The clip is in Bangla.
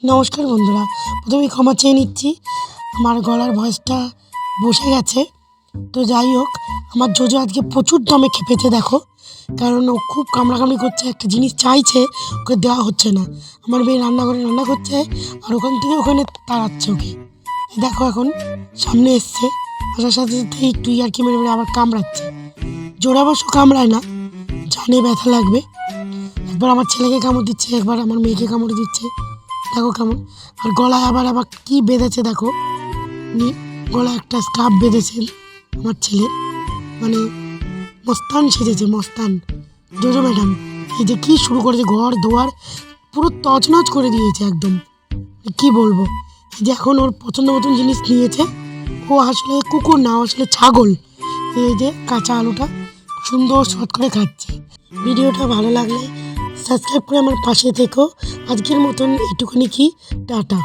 নমস্কার বন্ধুরা, প্রথমেই ক্ষমা চেয়ে নিচ্ছি, আমার গলার ভয়েসটা বসে গেছে। তো যাই হোক, আমার জোজো আজকে প্রচুর দমে খেপেছে দেখো, কারণ ও খুব কামড়াকামড়ি করছে, একটা জিনিস চাইছে, ওকে দেওয়া হচ্ছে না। আমার মেয়ে রান্নাঘরে রান্না করছে আর ওখান থেকে ওখানে তাড়াচ্ছে ওকে। দেখো এখন সামনে এসছে, আসার সাথে সাথে একটু ইয়ার্কি মেরে মেরে আবার কামড়াচ্ছে। জোরে অবশ্য কামড়ায় না, জানে ব্যথা লাগবে। একবার আমার ছেলেকে কামড় দিচ্ছে, একবার আমার মেয়েকে কামড় দিচ্ছে, দেখো কেমন। আর গলায় আবার আবার কী বেঁধেছে দেখো, গলায় একটা স্কার্ফ বেঁধেছে আমার ছেলে, মানে মস্তান সেজেছে মস্তান। জোজো ম্যাডাম এই যে কী শুরু করেছে, ঘর দোয়ার পুরো তছনছ করে দিয়েছে একদম, কি বলবো। এই যে এখন ওর পছন্দ মতন জিনিস নিয়েছে, ও আসলে কুকুর না, আসলে ছাগল। এই যে কাঁচা আলুটা সুন্দর শট করে খাচ্ছে। ভিডিওটা ভালো লাগলে সাবস্ক্রাইব করে আমার পাশে থেকো। আজকের মতন এটুকুনি, কি টাটা।